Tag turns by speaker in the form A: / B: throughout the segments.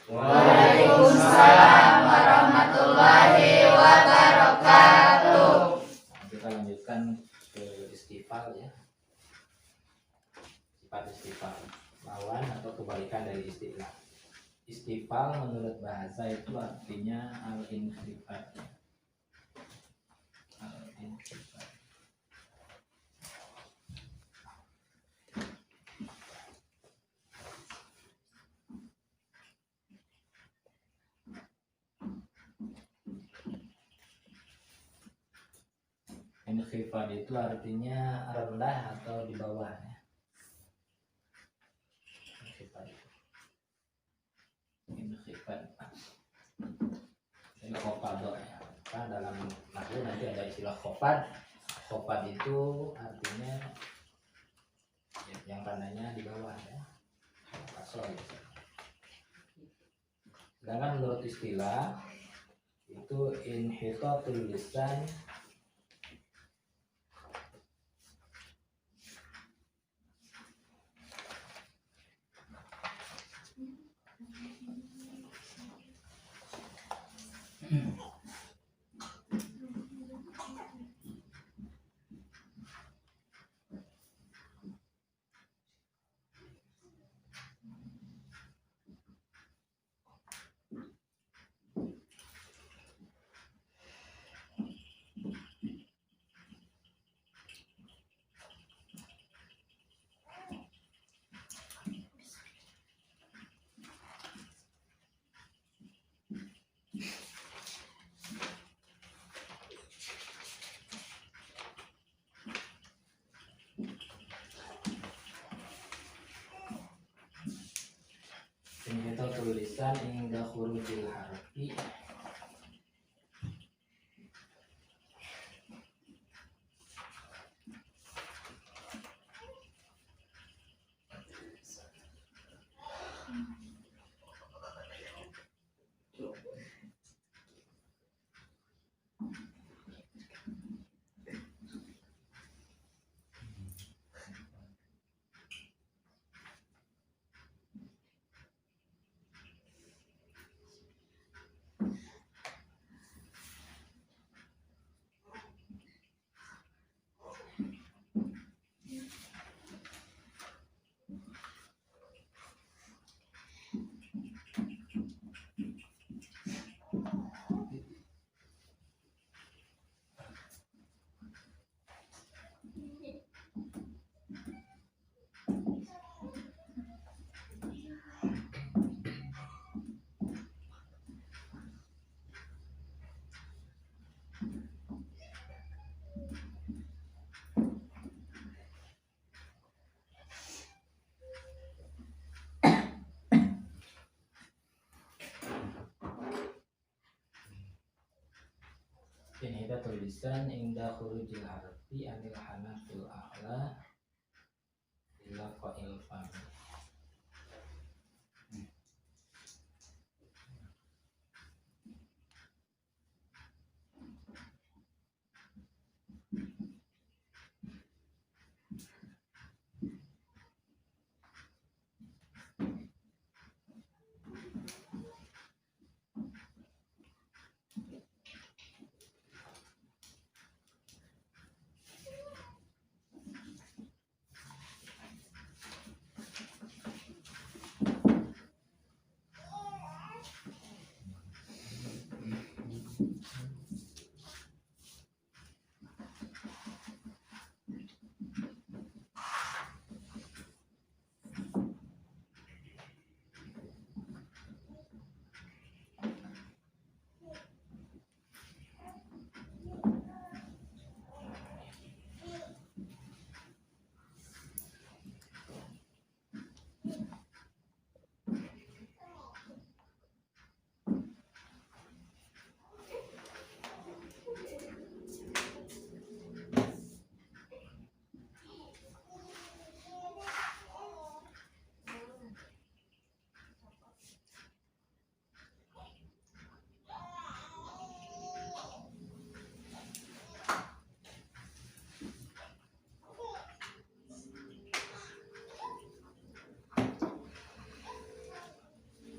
A: Waalaikumsalam warahmatullahi wabarakatuh.
B: Kita lanjutkan ke istifal ya. Sifat istifal, lawan atau kebalikan dari istilah. Istifal menurut bahasa itu artinya al-inkhifat. Al-inkhifat. Inkhifat itu artinya rendah atau di bawah ya. Inkhifat. Ini khofad ya. Kan dalam nahwu nanti ada istilah khofad. Khofad itu artinya ya, yang tandanya di bawah ya. Kasroh ya. Sedangkan menurut istilah itu inhitatul lisan inhitatul lisan inda khurujil harfi inhitatul lisan inda khurujil harfi anil hanatul a'la ila qa'il fam.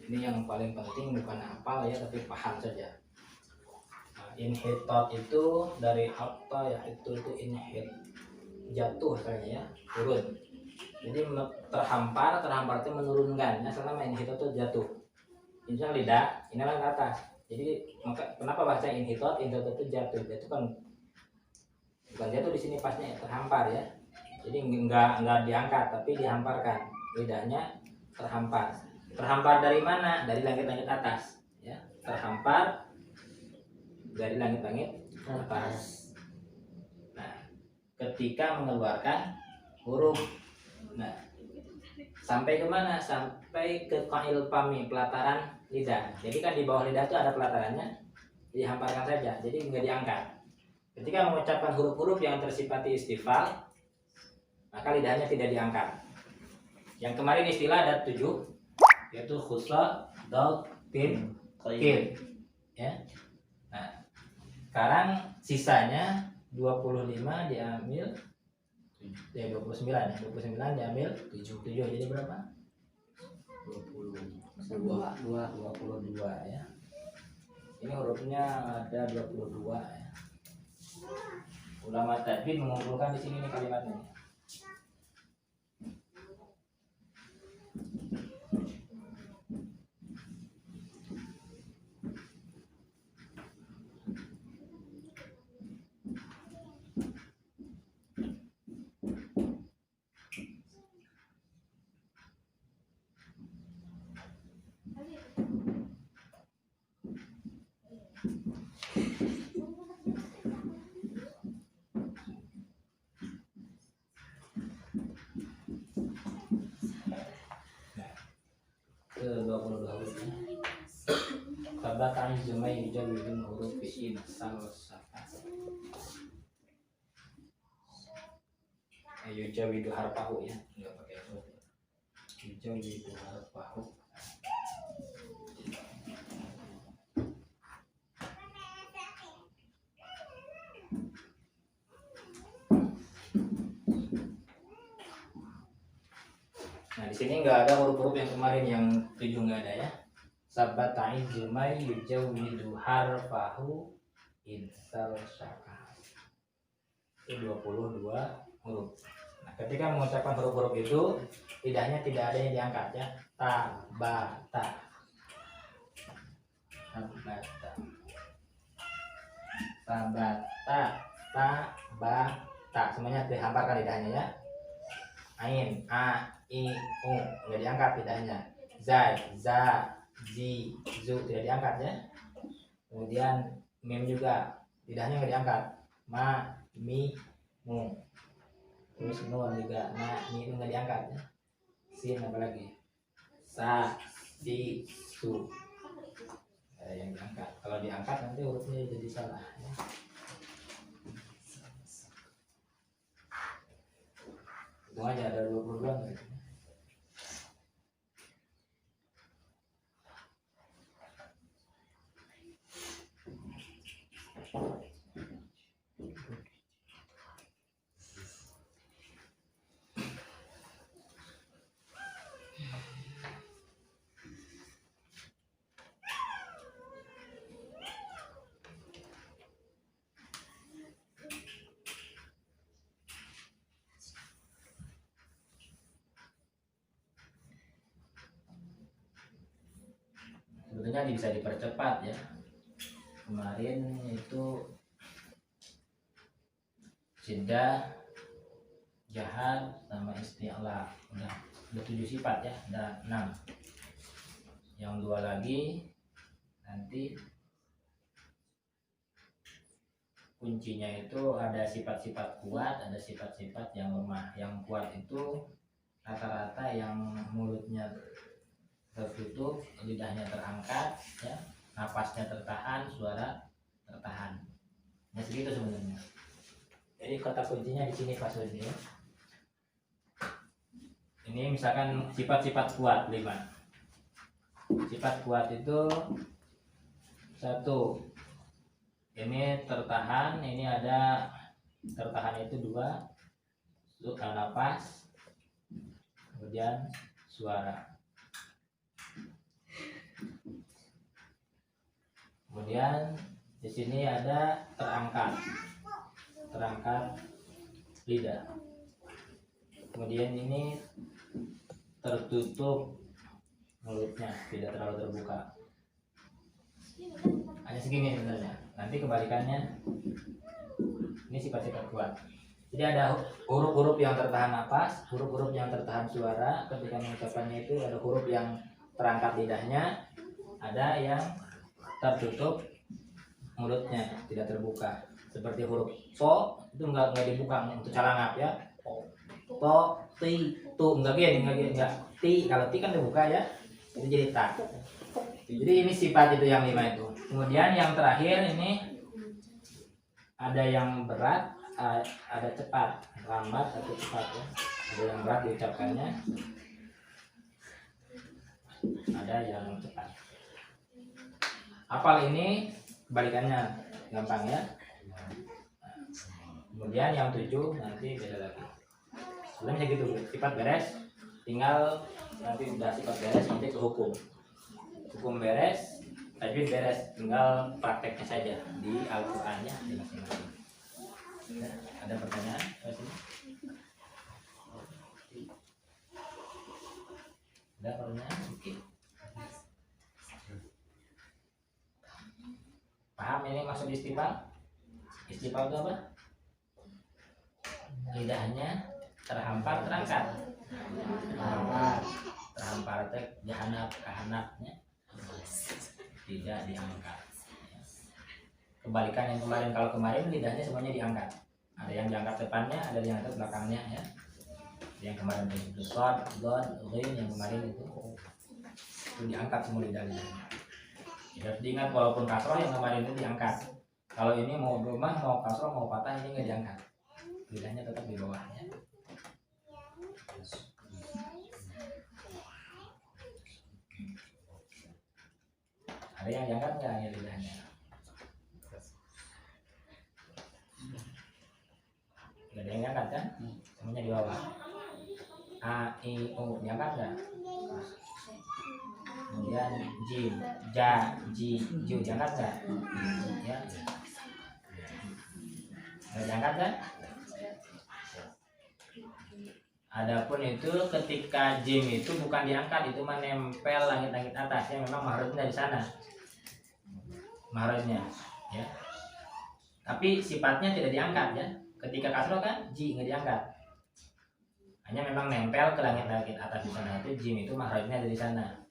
B: Ini yang paling penting bukan hafal ya, tapi paham saja. Nah, inhitot itu dari hatta ya, itu inhit, jatuh kayaknya ya, turun. Jadi terhampar itu menurunkan. Nah, selama inhitot itu jatuh. Ini lidah, inilah ke atas. Jadi maka kenapa bahasa inhitot? Inhitot itu jatuh. Jatuh kan bukan jatuh di sini pasnya terhampar ya. Jadi enggak diangkat tapi dihamparkan. Lidahnya terhampar. Terhampar dari mana? Dari langit-langit atas ya. Terhampar dari langit-langit atas. Nah, ketika mengeluarkan huruf, nah sampai kemana? Sampai ke qail fami, pelataran lidah. Jadi kan di bawah lidah itu ada pelatarannya, dihamparkan saja. Jadi enggak diangkat. Ketika mengucapkan huruf-huruf yang tersifati istifal, maka lidahnya tidak diangkat. Yang kemarin istilah ada 7, yaitu khusla, daud, tin, qil. Ya. Nah, sekarang sisanya 25 diambil 29 ya. 29 diambil 7. Jadi berapa? 22 ya. Ini hurufnya ada 22 ya. Ulama tajwid mengumpulkan di sini nih kalimatnya. Ke 22 hurufnya. Tabatan jumai jawidun huruf fi'in salsafah. Yujawidu harfahu ya, enggak pakai huruf. Yujawidu harfahu. Nah, di sini nggak ada huruf-huruf yang kemarin yang 7 nggak ada ya. Sabatain jumai yujawidu harfahu insal syaka. Itu 22 huruf. Nah, ketika mengucapkan huruf-huruf itu lidahnya tidak ada yang diangkat ya. Ta, ba, ta. Sabata. Sabata, ta, ba, ta. Semuanya dihamparkan lidahnya ya. Ain, a, i, u, nggak diangkat lidahnya. Zai, za, zi, zu, tidak diangkat ya. Kemudian mim juga lidahnya nggak diangkat. Ma, mi, mu. Terus nun juga, na, mi, nggak diangkat ya. Sin apalagi? Sa, si, su. Yang diangkat. Kalau diangkat nanti hurufnya jadi salah ya. Itu aja ada 22 gitu. Sebetulnya ini bisa dipercepat ya. Kemarin itu jeda, jahat, sama isti'la. Udah 7 sifat ya, ada 6. Yang 2 lagi nanti kuncinya itu ada sifat-sifat kuat, ada sifat-sifat yang lemah. Yang kuat itu rata-rata yang mulutnya tertutup, lidahnya terangkat, ya, napasnya tertahan, suara tertahan. Ya segitu sebenarnya. Jadi kata kuncinya di sini Pak Sudi. Ini misalkan sifat-sifat kuat 5. Sifat kuat itu 1. Ini tertahan, ini ada tertahan itu 2. Napas, kemudian suara. Kemudian di sini ada terangkat lidah. Kemudian ini tertutup mulutnya, tidak terlalu terbuka. Hanya segini sebenarnya. Nanti kebalikannya, ini sifat-sifat kuat. Jadi ada huruf-huruf yang tertahan napas, huruf-huruf yang tertahan suara. Ketika mengucapkannya itu ada huruf yang terangkat lidahnya, ada yang tertutup mulutnya, tidak terbuka. Seperti huruf so itu enggak dibuka untuk cara ngap ya. To, ti, tu enggak gini. Ti, kalau ti kan dibuka ya. Itu jadi ta. Jadi ini sifat itu yang 5 itu. Kemudian yang terakhir ini ada yang berat, ada cepat, lambat atau cepat ya. Ada yang berat diucapkannya, ada yang cepat. Hafal ini kebalikannya, gampang ya. Kemudian yang 7 nanti beda lagi. Sebenarnya gitu, sifat beres. Tinggal nanti udah sifat beres nanti ke hukum. Hukum beres, tajwid beres, tinggal prakteknya saja di Al-Qur'annya di masing-masing. Ya, ada pertanyaan? Ada pertanyaan? Oke. Paham ini maksud istifal? Istifal itu apa? Lidahnya terhampar, terangkat. Terhampar teh jahanap, kahanapnya tidak diangkat. Kebalikan yang kemarin, kalau kemarin lidahnya semuanya diangkat. Ada yang diangkat depannya, ada yang diangkat belakangnya ya. Yang kemarin itu short, god, rin, yang kemarin itu diangkat semua lidahnya. Harus diingat walaupun kasroh yang kemarin itu diangkat. Kalau ini mau domah, mau kasroh, mau patah ini nggak diangkat. Lidahnya tetap di bawahnya. Ada yang diangkat nggak ya lidahnya? Nggak ada yang diangkat kan? Semuanya di bawah. A, I, U diangkat nggak? Kemudian jim, ja, ji, ju diangkat nggak? Ya. Nggak diangkat kan? Adapun itu ketika jim itu bukan diangkat, itu menempel langit-langit atas ya, memang mahrajnya di sana. Mahrajnya ya. Tapi sifatnya tidak diangkat ya. Ketika kasroh kan ji nggak diangkat. Hanya memang nempel ke langit-langit atas di sana, itu jim itu mahrajnya dari sana.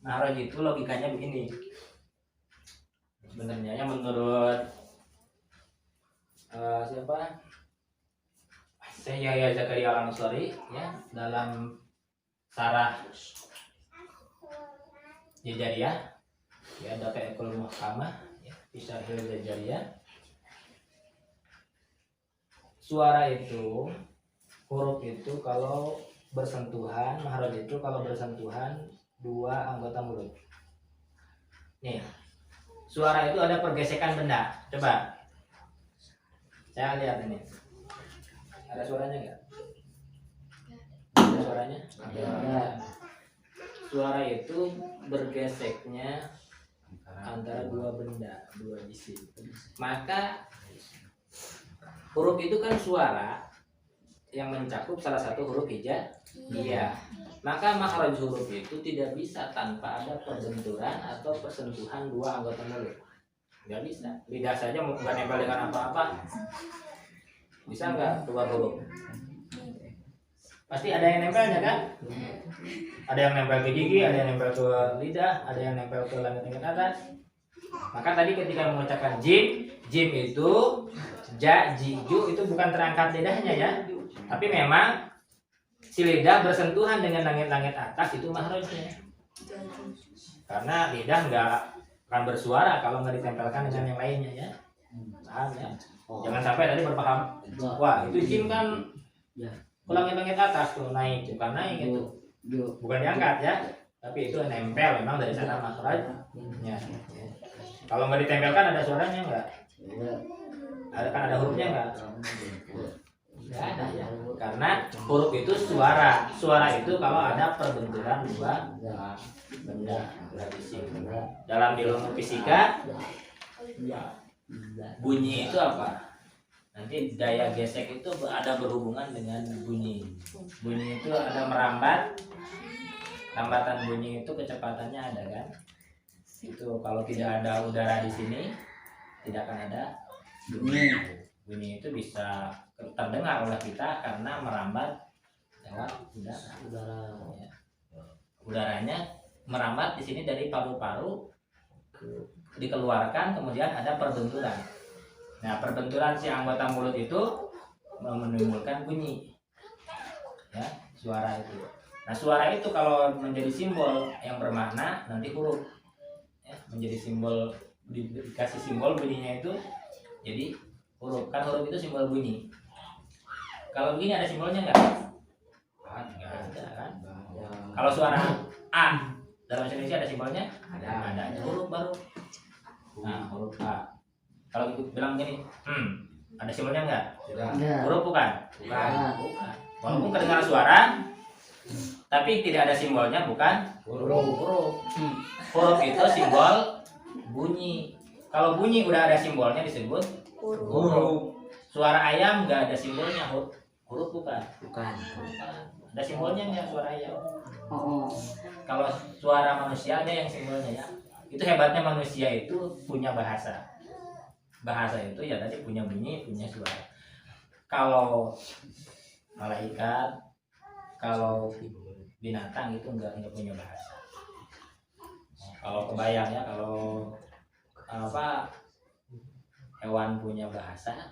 B: Mahraj itu logikanya begini. Sebenarnya yang menurut siapa? Syekh Yahya Zakaria Al-Ansari ya, dalam Sarah Jajariyah ya, Daqaiqul Muhkamah ya, Syarhil Jajariyah. Suara itu, huruf itu kalau bersentuhan, mahraj itu kalau bersentuhan dua anggota mulut. Nih, suara itu ada pergesekan benda. Coba saya lihat ini. Ada suaranya nggak? Ada suaranya? Ada. Suara itu bergeseknya antara dua benda, dua jisim. Maka huruf itu kan suara yang mencakup salah satu huruf hijaiyah. Iya. Maka makhraj huruf itu tidak bisa tanpa ada perbenturan atau persentuhan dua anggota mulut. Nggak bisa. Lidah saja mau nggak nempel dengan apa-apa. Bisa nggak keluar huruf? Pasti ada yang nempelnya kan? Ada yang nempel ke gigi, ada yang nempel ke lidah, ada yang nempel ke langit-langit atas. Maka tadi ketika mengucapkan jim itu ja, ji, ju itu bukan terangkat lidahnya ya. Tapi memang si lidah bersentuhan dengan langit-langit atas, itu mahrajnya. Karena lidah nggak akan bersuara kalau nggak ditempelkan dengan yang lainnya ya. Paham ya? Jangan sampai tadi berpaham, wah itu jim kan ke langit-langit atas tuh naik, bukan naik itu, bukan diangkat ya, tapi itu nempel memang dari sana makhrajnya. Kalau nggak ditempelkan ada suaranya nggak? Ada kan ada hurufnya nggak? Nggak ada ya. Karena huruf itu suara. Suara itu kalau ada perbenturan dua benda berisi. Dalam ilmu fisika, bunyi itu apa? Nanti daya gesek itu ada berhubungan dengan bunyi. Bunyi itu ada merambat. Rambatan bunyi itu kecepatannya ada kan? Itu kalau tidak ada udara di sini, tidak akan ada bunyi. Bunyi itu bisa terdengar oleh kita karena merambat lewat udara. Ya. Udaranya merambat di sini dari paru-paru dikeluarkan, kemudian ada perbenturan. Nah, perbenturan si anggota mulut itu menimbulkan bunyi, ya, suara itu. Nah, suara itu kalau menjadi simbol yang bermakna nanti huruf, ya, menjadi simbol, dikasih simbol bunyinya itu jadi huruf. Kan huruf itu simbol bunyi. Kalau begini ada simbolnya nggak? Nggak ada kan? Kalau suara A dalam bahasa Indonesia ada simbolnya? Ada huruf baru. Nah, huruf A. Kalau gitu bilang gini, ada simbolnya nggak? Huruf bukan? Bukan. Walaupun kedengaran suara, tapi tidak ada simbolnya, bukan huruf. Huruf itu simbol bunyi. Kalau bunyi udah ada simbolnya disebut huruf. Suara ayam nggak ada simbolnya, huruf bukan? Bukan. Ada simbolnya nggak suara ayam? Kalau suara manusia ada yang simbolnya ya. Itu hebatnya manusia itu punya bahasa. Bahasa itu ya tadi punya bunyi, punya suara. Kalau malaikat, kalau binatang itu enggak punya bahasa. Kalau kebayang ya, kalau hewan punya bahasa,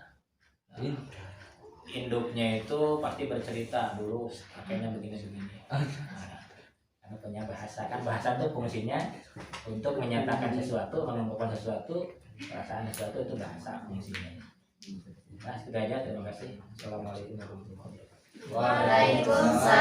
B: induknya itu pasti bercerita dulu, makanya begini-begini. Karena punya bahasa, kan bahasa itu fungsinya untuk menyatakan sesuatu, mengumpulkan sesuatu. Perasaan sesuatu itu bahasa fungsinya. Nah, segitu aja, terima kasih. Assalamualaikum warahmatullahi wabarakatuh.
A: Waalaikumsalam